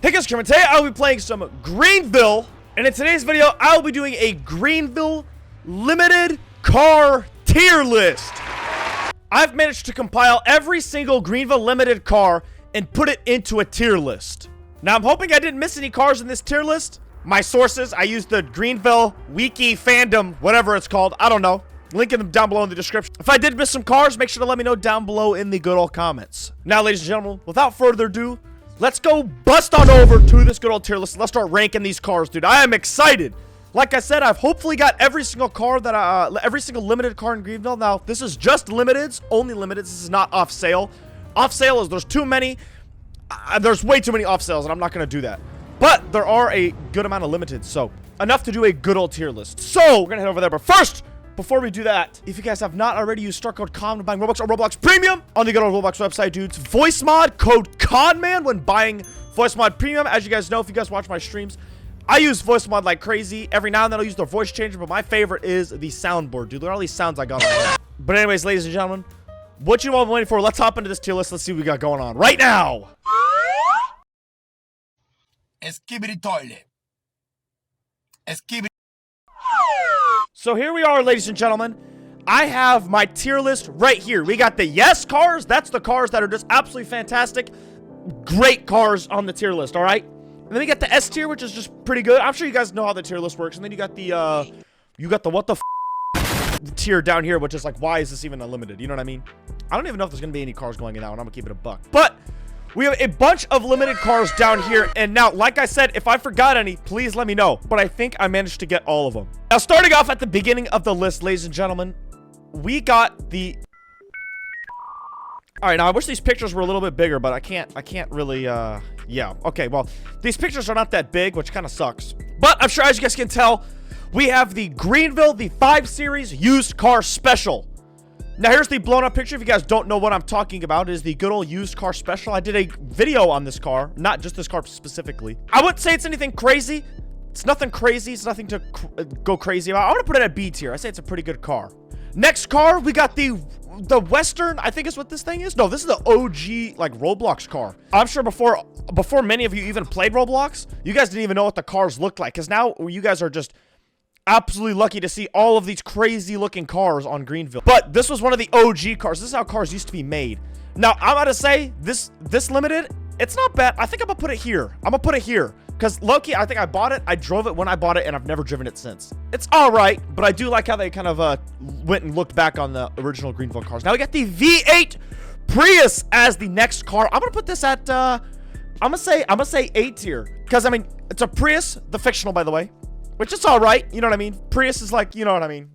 Hey guys, CONNMAN. Today I'll be playing some Greenville, and in today's video I'll be doing a Greenville limited car tier list. I've managed to compile every single Greenville limited car and put it into a tier list. Now I'm hoping I didn't miss any cars in this tier list. My sources, I used the Greenville Wiki fandom, whatever it's called, I don't know. Link in them down below in the description. If I did miss some cars, make sure to let me know down below in the good old comments. Now, ladies and gentlemen, without further ado, let's go bust on over to this good old tier list. Let's start ranking these cars, dude. I am excited. Like I said, I've hopefully got every single car that every single limited car in Greenville. Now, this is just limiteds, only limiteds. This is not off sale. Off sale is there's too many. There's way too many off sales, and I'm not gonna do that. But there are a good amount of limiteds, so enough to do a good old tier list. So we're gonna head over there. But first, before we do that, if you guys have not already used star code CONNMAN when buying Roblox or Roblox Premium on the good old Roblox website, dudes, voice mod code CONNMAN when buying voice mod Premium. As you guys know, if you guys watch my streams, I use voice mod like crazy. Every now and then I'll use the voice changer, but my favorite is the soundboard, dude. Look at all these sounds I got on there. But anyways, ladies and gentlemen, what you all been waiting for, let's hop into this tier list. Let's see what we got going on right now. Skibidi toilet. Skibidi. So here we are, ladies and gentlemen. I have my tier list right here. We got the yes cars. That's the cars that are just absolutely fantastic. Great cars on the tier list, all right? And then we got the S tier, which is just pretty good. I'm sure you guys know how the tier list works. And then you got the what the f tier down here, which is like, why is this even unlimited? You know what I mean? I don't even know if there's going to be any cars going in that one. I'm going to keep it a buck. But we have a bunch of limited cars down here. And now, like I said, if I forgot any, please let me know. But I think I managed to get all of them. Now, starting off at the beginning of the list, ladies and gentlemen, we got the... All right, now I wish these pictures were a little bit bigger, but I can't really, yeah. Okay, well, these pictures are not that big, which kind of sucks. But I'm sure, as you guys can tell, we have the Greenville, the 5 Series used car special. Now, here's the blown up picture. If you guys don't know what I'm talking about, it is the good old used car special. I did a video on this car, not just this car specifically. I wouldn't say it's anything crazy. It's nothing crazy. It's nothing to go crazy about. I want to put it at B tier. I say it's a pretty good car. Next car, we got the Western, I think is what this thing is. No, this is the OG, like, Roblox car. I'm sure before many of you even played Roblox, you guys didn't even know what the cars looked like. Because now you guys are just absolutely lucky to see all of these crazy looking cars on Greenville. But this was one of the OG cars. This is how cars used to be made. Now, I'm going to say this limited, it's not bad. I think I'm going to put it here. I'm going to put it here. Because, low-key, I think I bought it. I drove it when I bought it, and I've never driven it since. It's all right, but I do like how they kind of went and looked back on the original Greenville cars. Now, we got the V8 Prius as the next car. I'm going to put this at, I'm going to say A tier. Because, I mean, it's a Prius, the fictional, by the way. Which is all right, you know what I mean? Prius is like, you know what I mean?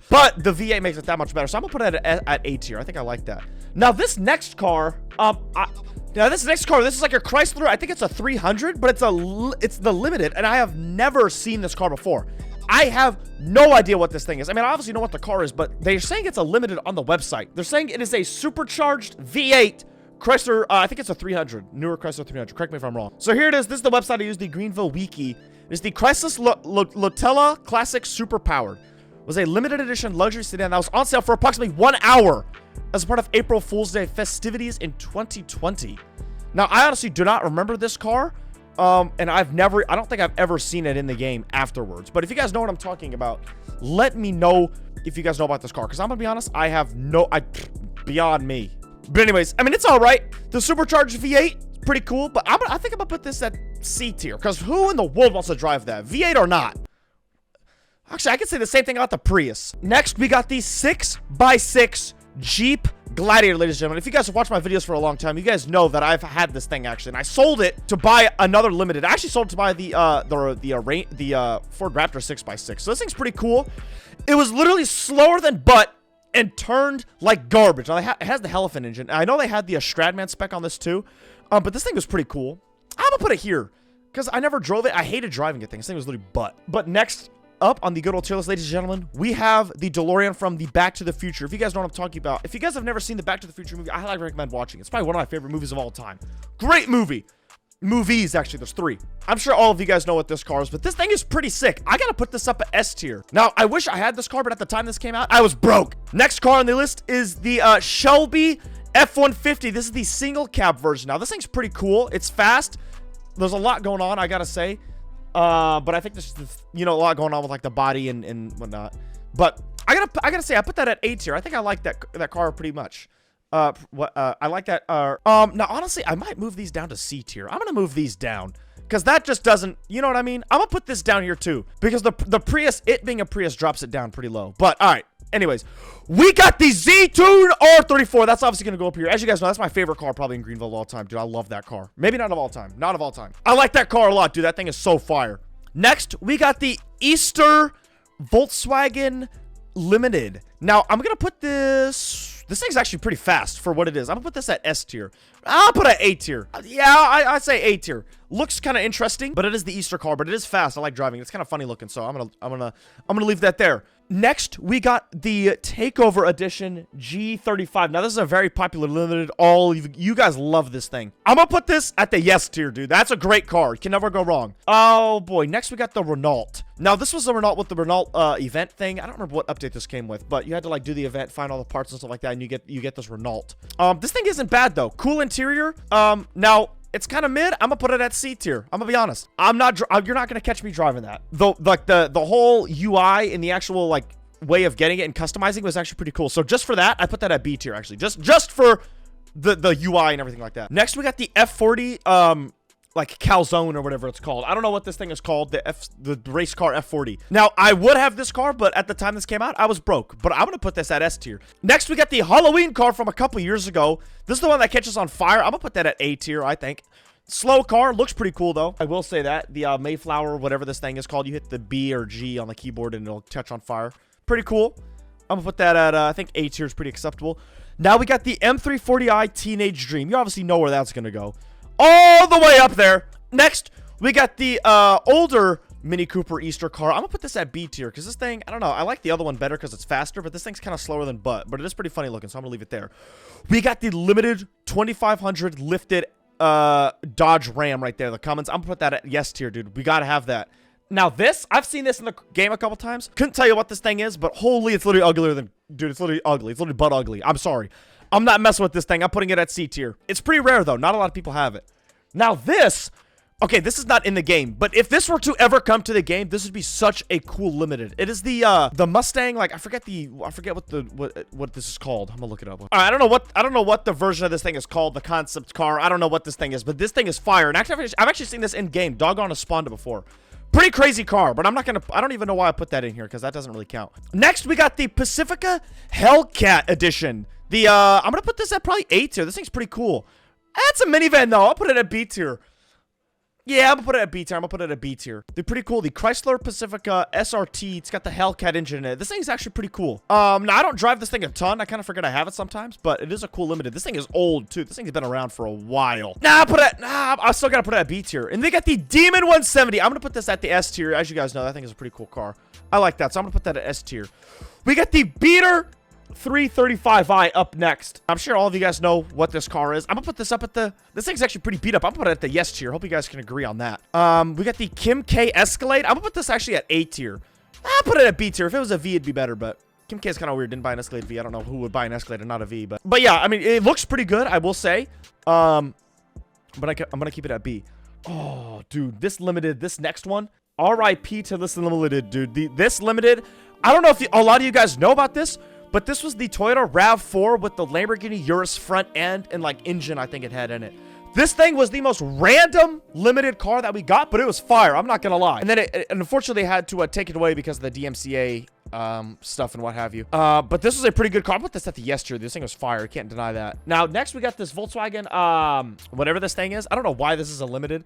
But the V8 makes it that much better. So I'm going to put it at A tier. I think I like that. Now, this next car, this is like a Chrysler. I think it's a 300, but it's the limited, and I have never seen this car before. I have no idea what this thing is. I mean, I obviously know what the car is, but they're saying it's a limited on the website. They're saying it is a supercharged V8 Chrysler. I think it's a 300, newer Chrysler 300. Correct me if I'm wrong. So here it is. This is the website I use, the Greenville Wiki. It's the Chrysler Lotella Classic Super Powered. It was a limited edition luxury sedan that was on sale for approximately 1 hour as a part of April Fool's Day festivities in 2020. Now, I honestly do not remember this car, and I don't think I've ever seen it in the game afterwards. But if you guys know what I'm talking about, let me know if you guys know about this car, because I'm gonna be honest, I have beyond me. But anyways, I mean, it's all right. The supercharged V8, pretty cool, but I think I'm gonna put this at C tier, because who in the world wants to drive that, V8 or not? Actually, I could say the same thing about the Prius. Next, we got the 6x6 Jeep Gladiator, ladies and gentlemen. If you guys have watched my videos for a long time, you guys know that I've had this thing actually, and I sold it to buy another limited. I actually sold it to buy the Ford Raptor 6x6. So this thing's pretty cool. It was literally slower than butt and turned like garbage. Now, it has the Elephant engine. I know they had the Stradman spec on this too, but this thing was pretty cool. I'm gonna put it here because I never drove it. I hated driving it. This thing was literally butt. But next up on the good old tier list, ladies and gentlemen, we have the DeLorean from the Back to the Future. If you guys know what I'm talking about, if you guys have never seen the Back to the Future movie, I highly recommend watching it. It's probably one of my favorite movies of all time. Great movie. Movies, actually, there's 3. I'm sure all of you guys know what this car is, but this thing is pretty sick. I gotta put this up at S tier. Now, I wish I had this car, but at the time this came out, I was broke. Next car on the list is the Shelby F-150. This is the single cab version. Now, this thing's pretty cool. It's fast. There's a lot going on, I gotta say. But I think there's, a lot going on with, like, the body and whatnot. But I gotta say, I put that at A tier. I think I like that car pretty much. I like that. Now, honestly, I might move these down to C tier. I'm gonna move these down. Because that just doesn't, you know what I mean? I'm gonna put this down here too. Because the Prius, it being a Prius, drops it down pretty low. But, alright. Anyways, we got the Z-Tune R34. That's obviously gonna go up here. As you guys know, that's my favorite car probably in Greenville of all time. Dude, I love that car. Maybe not of all time. Not of all time. I like that car a lot, dude. That thing is so fire. Next, we got the Easter Volkswagen Limited. Now, I'm gonna put this... This thing's actually pretty fast for what it is. I'm gonna put this at S tier. I'll put it at A tier. Yeah, I'd say A tier. Looks kind of interesting, but it is the Easter car, but it is fast. I like driving. It's kind of funny looking, so I'm gonna leave that there. Next, we got the Takeover Edition G35. Now, this is a very popular limited. All you guys love this thing. I'm gonna put this at the yes tier, dude. That's a great car. You can never go wrong. Oh boy. Next, we got the Renault. Now, this was the Renault with the Renault event thing. I don't remember what update this came with, but you had to like do the event, find all the parts and stuff like that, and you get this Renault. This thing isn't bad though. Cool interior. Now. It's kind of mid. I'm gonna put it at C tier. I'm gonna be honest. You're not gonna catch me driving that. Though, like the whole UI and the actual like way of getting it and customizing was actually pretty cool. So just for that, I put that at B tier actually. Just for the UI and everything like that. Next, we got the F40 like Calzone or whatever it's called. I don't know what this thing is called. The race car F40. Now, I would have this car, but at the time this came out, I was broke. But I'm gonna put this at S tier. Next, we got the Halloween car from a couple years ago. This is the one that catches on fire. I'm gonna put that at A tier, I think. Slow car. Looks pretty cool, though. I will say that. The Mayflower, whatever this thing is called, you hit the B or G on the keyboard and it'll catch on fire. Pretty cool. I'm gonna put that at, I think A tier is pretty acceptable. Now we got the M340i Teenage Dream. You obviously know where that's gonna go. All the way up there. Next, we got the older Mini Cooper Easter car. I'm gonna put this at B tier because this thing, I don't know. I like the other one better because it's faster, but this thing's kind of slower than but it is pretty funny looking, so I'm gonna leave it there. We got the limited 2500 lifted Dodge Ram right there. The Cummins. I'm gonna put that at yes tier, dude. We gotta have that. Now this, I've seen this in the game a couple times. Couldn't tell you what this thing is, but holy, it's literally uglier than, dude, it's literally ugly. It's literally butt ugly. I'm sorry. I'm not messing with this thing. I'm putting it at C tier. It's pretty rare though. Not a lot of people have it. Now this, okay, this is not in the game, but if this were to ever come to the game, this would be such a cool limited. It is the Mustang, like I forget what this is called. I'm gonna look it up. I don't know what the version of this thing is called, the concept car. I don't know what this thing is, but this thing is fire. And actually, I've actually seen this in game. Doggone has spawned it before. Pretty crazy car, but I don't even know why I put that in here because that doesn't really count. Next, we got the Pacifica Hellcat Edition. I'm gonna put this at probably A tier. This thing's pretty cool. That's a minivan though. I'll put it at B tier. Yeah, I'm gonna put it at B tier. I'm gonna put it at B tier. They're pretty cool. The Chrysler Pacifica SRT. It's got the Hellcat engine in it. This thing's actually pretty cool. Now I don't drive this thing a ton. I kind of forget I have it sometimes, but it is a cool limited. This thing is old too. This thing's been around for a while. I still gotta put it at B tier. And they got the Demon 170. I'm gonna put this at the S tier. As you guys know, that thing is a pretty cool car. I like that, so I'm gonna put that at S tier. We got the Beater 335i up next. I'm sure all of you guys know what this car is. I'm gonna put this up at this thing's actually pretty beat up. I'm gonna put it at the yes tier. Hope you guys can agree on that. We got the Kim K Escalade. I'm gonna put this actually at A tier. I'll put it at B tier. If it was a V, it'd be better, but Kim K is kind of weird. Didn't buy an Escalade V. I don't know who would buy an Escalade and not a V, but yeah, I mean, it looks pretty good, I will say. But I'm gonna keep it at B. Oh, dude, this next one, RIP to this limited, dude. This limited, I don't know if a lot of you guys know about this, but this was the Toyota RAV4 with the Lamborghini Urus front end and like engine I think it had in it. This thing was the most random limited car that we got, but it was fire. I'm not gonna lie. And then it unfortunately had to take it away because of the DMCA stuff and what have you. But this was a pretty good car. I put this at the yes tier. This thing was fire. I can't deny that. Now next we got this Volkswagen whatever this thing is. I don't know why this is a limited.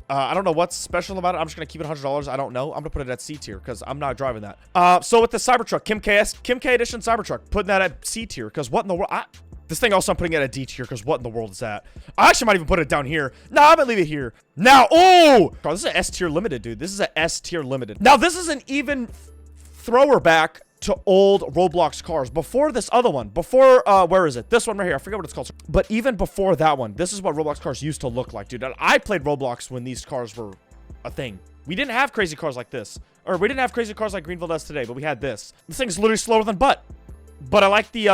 I don't know what's special about it. I'm just gonna keep it $100. I don't know. I'm gonna put it at C tier because I'm not driving that. So with the Cybertruck, Kim K Edition Cybertruck, putting that at C tier because what in the world? This thing also I'm putting it at D tier because what in the world is that? I actually might even put it down here. No, I'm gonna leave it here. Now, oh, this is an S tier limited, dude. This is an S tier limited. Now this is an even thrower back to old Roblox cars. Before this other one, before, where is it? This one right here. I forget what it's called. But even before that one, this is what Roblox cars used to look like, dude. And I played Roblox when these cars were a thing. We didn't have crazy cars like this. Or we didn't have crazy cars like Greenville does today, but we had this. This thing's literally slower than butt. But I like the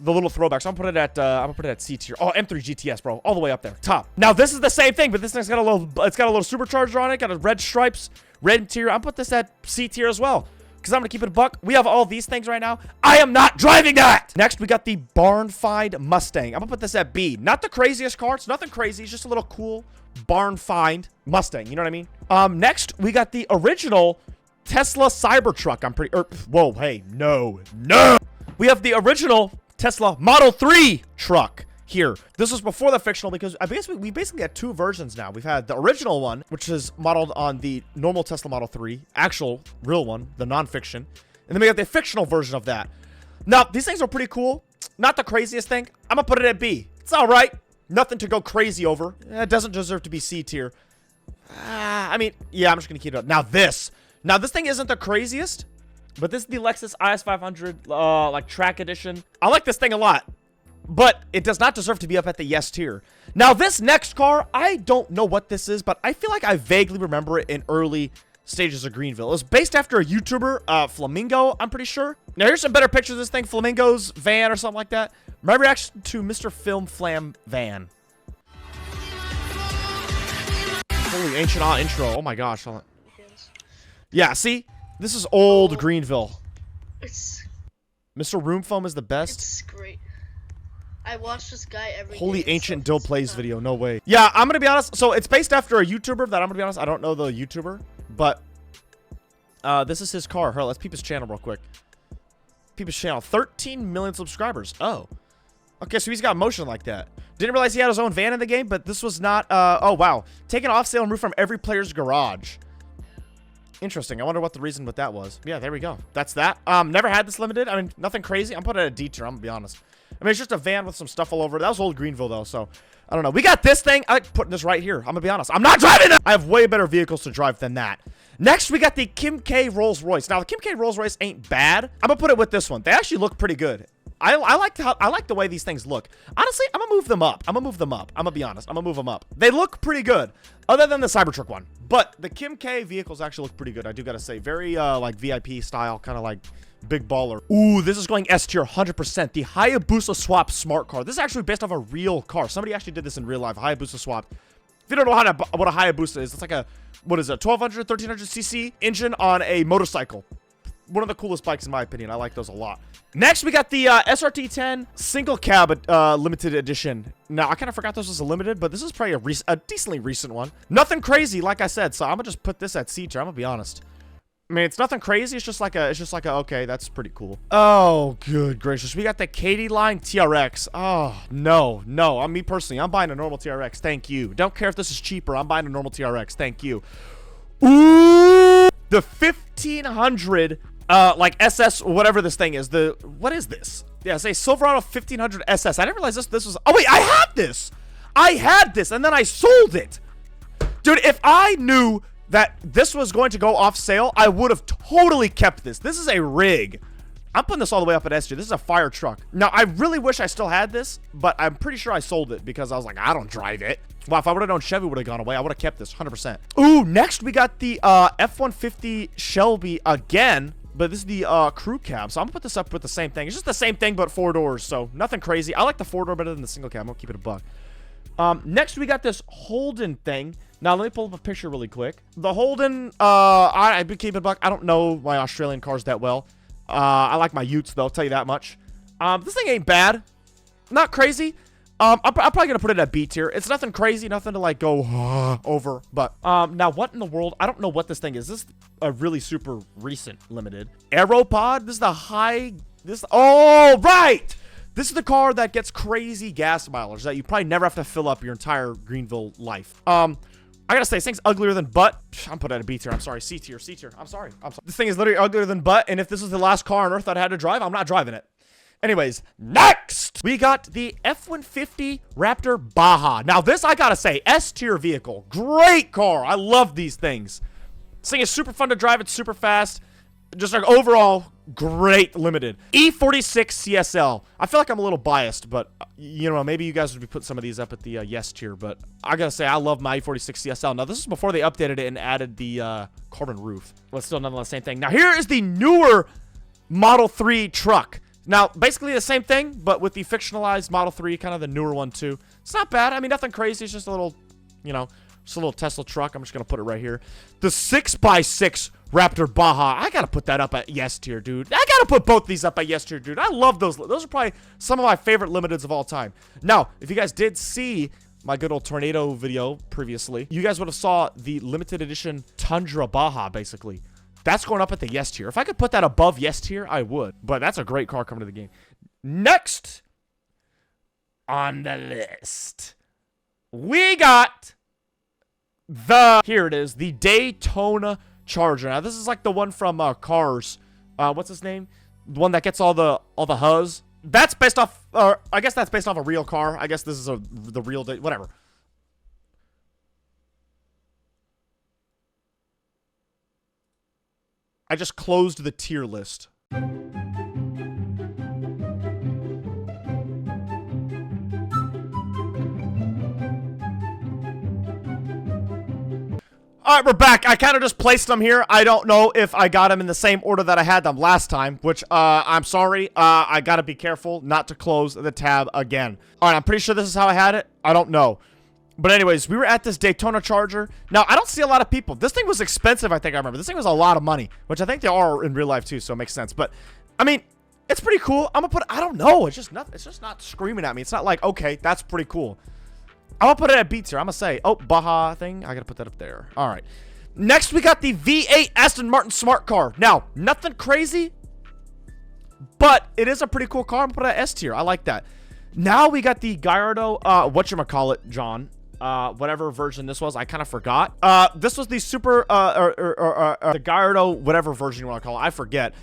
little throwbacks. I'm gonna put it at C tier. Oh, M3 GTS, bro, all the way up there, top. Now this is the same thing, but this thing's got a little supercharger on it. Got a red stripes, red interior. I'm put this at C tier as well, because I'm gonna keep it a buck. We have all these things right now. I am not driving that. Next, we got the barn find Mustang. I'm gonna put this at B. Not the craziest car. It's nothing crazy. It's just a little cool barn find Mustang. You know what I mean? Next, we got the original Tesla Cybertruck. I'm pretty. Whoa, hey, no. We have the original Tesla Model 3 truck here. This was before the fictional, because we basically had two versions now. We've had the original one, which is modeled on the normal Tesla Model 3, actual real one, the non-fiction. And then we got the fictional version of that. Now, these things are pretty cool. Not the craziest thing. I'm gonna put it at B. It's all right. Nothing to go crazy over. It doesn't deserve to be C tier. I mean, yeah, I'm just gonna keep it up. Now this thing isn't the craziest, but this is the Lexus IS500 like track edition. I like this thing a lot, but it does not deserve to be up at the yes tier. Now this next car, I don't know what this is, but I feel like I vaguely remember it in early stages of Greenville. It was based after a YouTuber, Flamingo, I'm pretty sure. Now here's some better pictures of this thing, Flamingo's van or something like that. My reaction to Mr. Film Flam van. Holy ancient intro. Oh my gosh. Yeah, see? This is old Greenville. It's Mr. Room Foam is the best. It's great. I watch this guy every Holy day. ancient Dill Plays video. No way. Yeah, I'm gonna be honest. So it's based after a YouTuber that I'm gonna be honest. I don't know the YouTuber, but this is his car. Let's peep his channel real quick. Peep his channel. 13 million subscribers. Oh. Okay, so he's got motion like that. Didn't realize he had his own van in the game, but this was not, oh wow. Taken off sale and moved from every player's garage. Interesting. I wonder what the reason with that was. Yeah, there we go. That's that. Never had this limited. I mean, nothing crazy. I'm putting it at a D tier, I'm gonna be honest. I mean, it's just a van with some stuff all over it. That was old Greenville, though, so I don't know. We got this thing. I like putting this right here. I'm gonna be honest. I'm not driving it. I have way better vehicles to drive than that. Next, we got the Kim K Rolls Royce. Now, the Kim K Rolls Royce ain't bad. I'm gonna put it with this one. They actually look pretty good. I like the way these things look. Honestly, I'm gonna move them up. I'm gonna be honest. I'm gonna move them up. They look pretty good, other than the Cybertruck one. But the Kim K vehicles actually look pretty good. I do gotta say, very like VIP style, kind of like big baller. Ooh, this is going S tier 100%. The Hayabusa Swap smart car. This is actually based off a real car. Somebody actually did this in real life. Hayabusa Swap. If you don't know what a Hayabusa is, it's like a, what is it, 1200, 1300 cc engine on a motorcycle. One of the coolest bikes in my opinion. I like those a lot. Next, we got the SRT10 single cab limited edition. Now, I kind of forgot this was a limited, but this is probably a decently recent one. Nothing crazy, like I said, so I'm gonna just put this at C tier. I'm gonna be honest. I mean, it's nothing crazy. It's just like a, okay, that's pretty cool. Oh, good gracious. We got the Katy Line TRX. Oh, no. Me personally, I'm buying a normal TRX. Thank you. Don't care if this is cheaper. I'm buying a normal TRX. Thank you. Ooh, the 1500 like SS, whatever this thing is. What is this? Yeah, say Silverado 1500 SS. I didn't realize this was, oh wait, I had this and then I sold it. Dude, if I knew that this was going to go off sale, I would have totally kept this. This is a rig. I'm putting this all the way up at S tier. This is a fire truck. Now, I really wish I still had this, but I'm pretty sure I sold it because I was like, I don't drive it. Wow, if I would have known Chevy would have gone away, I would have kept this 100%. Ooh, next we got the F-150 Shelby again. But this is the crew cab, so I'm gonna put this up with the same thing. It's just the same thing, but 4 doors, so nothing crazy. I like the 4-door better than the single cab. I'm gonna keep it a buck. Next, we got this Holden thing. Now, let me pull up a picture really quick. The Holden, I'd be keeping it a buck. I don't know my Australian cars that well. I like my Utes, though, I'll tell you that much. This thing ain't bad. Not crazy. I'm probably gonna put it at B tier. It's nothing crazy, nothing to like go over. But now what in the world? I don't know what this thing is. This is a really super recent limited Aeropod. This is the oh right. This is the car that gets crazy gas mileage that you probably never have to fill up your entire Greenville life. I gotta say, this thing's uglier than butt. I'm putting it at a B tier. I'm sorry, C tier. I'm sorry. This thing is literally uglier than butt. And if this was the last car on earth that I had to drive, I'm not driving it. Anyways, next, we got the F-150 Raptor Baja. Now, this, I gotta say, S-tier vehicle. Great car. I love these things. This thing is super fun to drive. It's super fast. Just like overall, great limited. E46 CSL. I feel like I'm a little biased, but, you know, maybe you guys would be putting some of these up at the yes tier. But I gotta say, I love my E46 CSL. Now, this is before they updated it and added the carbon roof. But still, nonetheless, same thing. Now, here is the newer Model 3 truck. Now, basically the same thing, but with the fictionalized Model 3, kind of the newer one too. It's not bad. I mean, nothing crazy. It's just a little, you know, just a little Tesla truck. I'm just going to put it right here. The 6x6 Raptor Baja. I got to put that up at yes tier, dude. I got to put both these up at yes tier, dude. I love those. Those are probably some of my favorite limiteds of all time. Now, if you guys did see my good old tornado video previously, you guys would have saw the limited edition Tundra Baja, basically. That's going up at the yes tier. If I could put that above yes tier, I would. But that's a great car coming to the game. Next on the list, we got here it is, the Daytona Charger. Now, this is like the one from Cars. What's his name? The one that gets all the huzz. That's based off, I guess that's based off a real car. I guess this is the real, whatever. I just closed the tier list. All right, we're back. I kind of just placed them here. I don't know if I got them in the same order that I had them last time, which, I'm sorry. I got to be careful not to close the tab again. All right, I'm pretty sure this is how I had it. I don't know. But anyways, we were at this Daytona Charger. Now, I don't see a lot of people. This thing was expensive, I think I remember. This thing was a lot of money, which I think they are in real life too, so it makes sense. But, I mean, it's pretty cool. I'm gonna put, I don't know. It's just not screaming at me. It's not like, okay, that's pretty cool. I'm gonna put it at B tier. I'm gonna say, oh, Baja thing. I gotta put that up there. All right. Next, we got the V8 Aston Martin Smart Car. Now, nothing crazy, but it is a pretty cool car. I'm gonna put it at S tier. I like that. Now we got the Gallardo, whatchamacallit, John. Whatever version this was, I kind of forgot. This was the super, the Gallardo, whatever version you want to call it. I forget.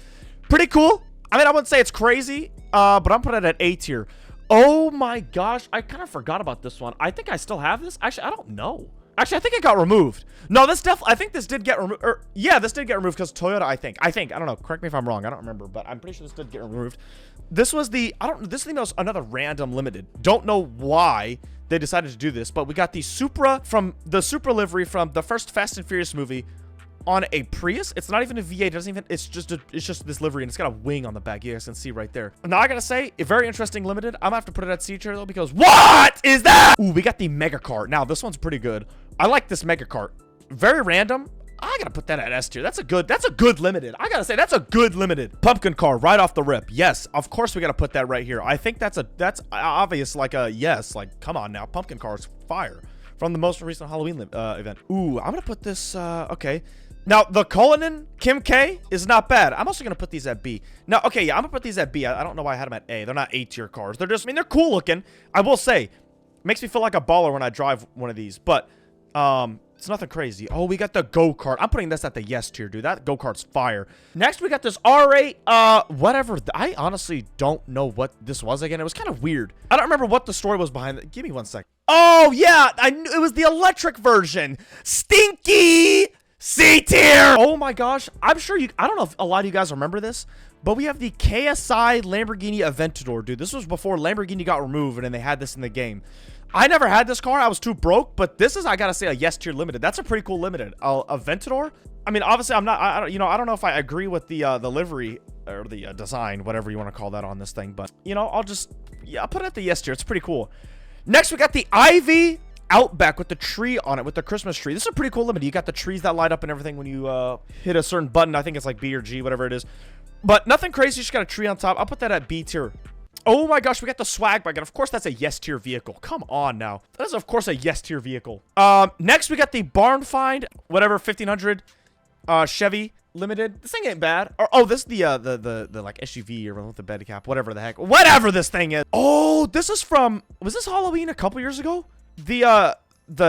Pretty cool. I mean, I wouldn't say it's crazy, but I'm putting it at A tier. Oh my gosh, I kind of forgot about this one. I think I still have this. Actually, I don't know. Actually, I think it got removed. No, this I think this did get removed. Yeah, this did get removed because Toyota, I think. I don't know. Correct me if I'm wrong. I don't remember, but I'm pretty sure this did get removed. This was the, this thing was another random limited. Don't know why they decided to do this, but we got the Supra livery from the first Fast and Furious movie on a Prius. It's not even a V8. It doesn't even, it's just this livery, and it's got a wing on the back. You guys can see right there. Now I gotta say, a very interesting limited. I'm gonna have to put it at C tier though, because what is that? Ooh, we got the Mega Cart. Now this one's pretty good. I like this Mega Cart. Very random. I gotta put that at S tier. That's a good limited. I gotta say, that's a good limited. Pumpkin car right off the rip. Yes, of course we gotta put that right here. I think that's obvious, like a yes. Like, come on now, pumpkin car is fire. From the most recent Halloween event. Ooh, I'm gonna put this, okay. Now, the CONNMAN Kim K is not bad. I'm also gonna put these at B. Now, okay, yeah, I'm gonna put these at B. I don't know why I had them at A. They're not A tier cars. They're just, I mean, they're cool looking. I will say, makes me feel like a baller when I drive one of these, but, it's nothing crazy. Oh, we got the go-kart. I'm putting this at the yes tier, dude. That go-kart's fire. Next, we got this R8, whatever. I honestly don't know what this was again. It was kind of weird. I don't remember what the story was behind it. Give me 1 sec. Oh, yeah. I knew it was the electric version. Stinky C tier. Oh my gosh. I'm sure I don't know if a lot of you guys remember this, but we have the KSI Lamborghini Aventador, dude. This was before Lamborghini got removed, and then they had this in the game. I never had this car. I was too broke, but this is, I gotta say, a yes tier limited. That's a pretty cool limited. Aventador. I mean, obviously, I'm not. I don't know if I agree with the livery or the design, whatever you want to call that on this thing, but you know, I'll put it at the yes tier. It's pretty cool. Next, we got the Ivy Outback with the tree on it, with the Christmas tree. This is a pretty cool limited. You got the trees that light up and everything when you hit a certain button. I think it's like B or G, whatever it is. But nothing crazy. You just got a tree on top. I'll put that at B tier. Oh my gosh, we got the swag bike, and of course that's a yes tier vehicle. Come on now. That is of course a yes tier vehicle. Next we got the Barn Find, whatever, 1500 Chevy Limited. This thing ain't bad. Oh, this is the like SUV or with the bed cap, whatever the heck. Whatever this thing is. Oh, this is from, was this Halloween a couple years ago? The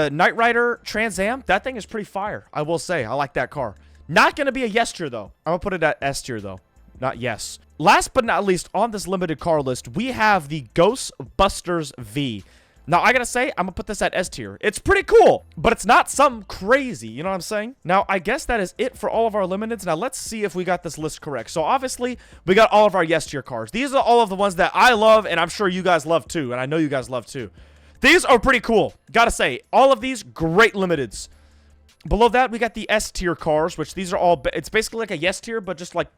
Knight Rider Trans Am. That thing is pretty fire. I will say, I like that car. Not gonna be a yes tier though. I'm gonna put it at S tier though. Not yes. Last but not least, on this limited car list, we have the Ghostbusters V. Now, I gotta say, I'm gonna put this at S tier. It's pretty cool, but it's not something crazy. You know what I'm saying? Now, I guess that is it for all of our limiteds. Now, let's see if we got this list correct. So, obviously, we got all of our yes tier cars. These are all of the ones that I love, and I'm sure you guys love too, and I know you guys love too. These are pretty cool. Gotta say, all of these, great limiteds. Below that, we got the S tier cars, which these are all, it's basically like a yes tier, but just like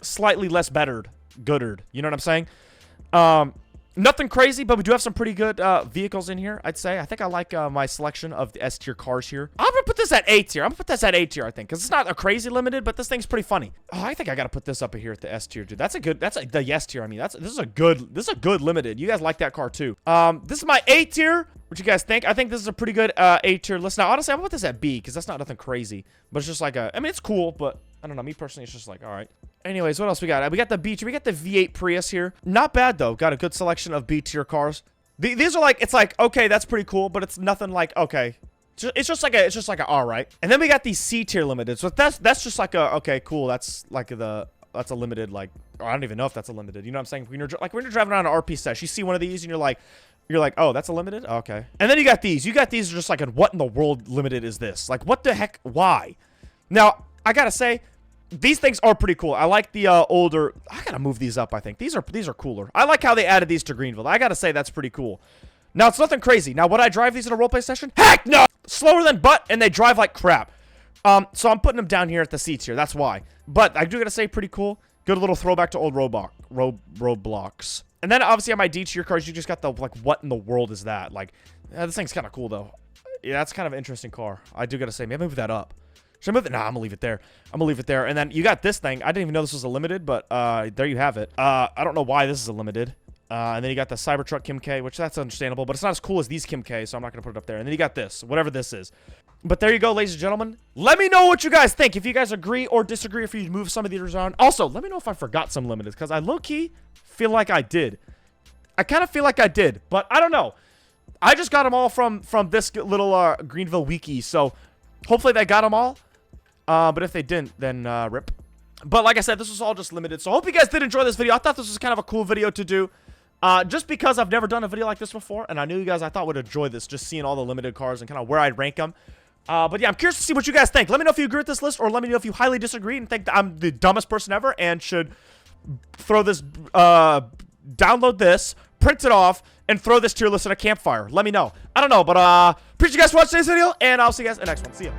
slightly less goodered. You know what I'm saying? Nothing crazy, but we do have some pretty good vehicles in here, I'd say. I think I like my selection of the S-tier cars here. I'm going to put this at A tier. I'm going to put this at A tier, I think, because it's not a crazy limited, but this thing's pretty funny. Oh, I think I got to put this up here at the S tier, dude. The yes tier, I mean. This is a good limited. You guys like that car, too. This is my A tier. What you guys think? I think this is a pretty good A tier list. Now, honestly, I'm going to put this at B, because that's not nothing crazy, but it's just like I mean, it's cool, but I don't know. Me personally, it's just like, all right. Anyways, what else we got? We got the B-tier. We got the V8 Prius here. Not bad, though. Got a good selection of B-tier cars. These are like, it's like, okay, that's pretty cool, but it's nothing like, okay. It's just like a all right. And then we got these C-tier limited. So that's just like a, okay, cool. That's like that's a limited, like, I don't even know if that's a limited. You know what I'm saying? When you're driving around an RP sesh, you see one of these and you're like, oh, that's a limited? Okay. And then you got these. You got these just like, what in the world limited is this? Like, what the heck? Why? Now, I gotta say, these things are pretty cool. I like the older. I gotta move these up, I think. These are cooler. I like how they added these to Greenville. I gotta say that's pretty cool. Now, it's nothing crazy. Now, would I drive these in a roleplay session? Heck no! Slower than butt, and they drive like crap. So I'm putting them down here at the C tier. That's why. But I do gotta say, pretty cool. Good little throwback to old Roblox. And then, obviously, on my D tier cars, you just got the, like, what in the world is that? Like, this thing's kind of cool, though. Yeah, that's kind of an interesting car. I do gotta say, maybe move that up. Should I move it? Nah, I'm gonna leave it there. I'm gonna leave it there. And then you got this thing. I didn't even know this was a limited, but there you have it. I don't know why this is a limited. And then you got the Cybertruck Kim K, which that's understandable, but it's not as cool as these Kim K, so I'm not gonna put it up there. And then you got this, whatever this is. But there you go, ladies and gentlemen. Let me know what you guys think. If you guys agree or disagree, if you move some of these around. Also, let me know if I forgot some limiteds, because I low-key feel like I did. I kind of feel like I did, but I don't know. I just got them all from this little Greenville wiki, so hopefully they got them all. But if they didn't, then rip. But like I said, this was all just limited. So I hope you guys did enjoy this video. I thought this was kind of a cool video to do. Just because I've never done a video like this before. And I knew you guys, I thought, would enjoy this. Just seeing all the limited cars and kind of where I'd rank them. But yeah, I'm curious to see what you guys think. Let me know if you agree with this list. Or let me know if you highly disagree and think that I'm the dumbest person ever. And should throw this, download this, print it off, and throw this tier list in a campfire. Let me know. I don't know. But appreciate you guys for watching today's video. And I'll see you guys in the next one. See ya.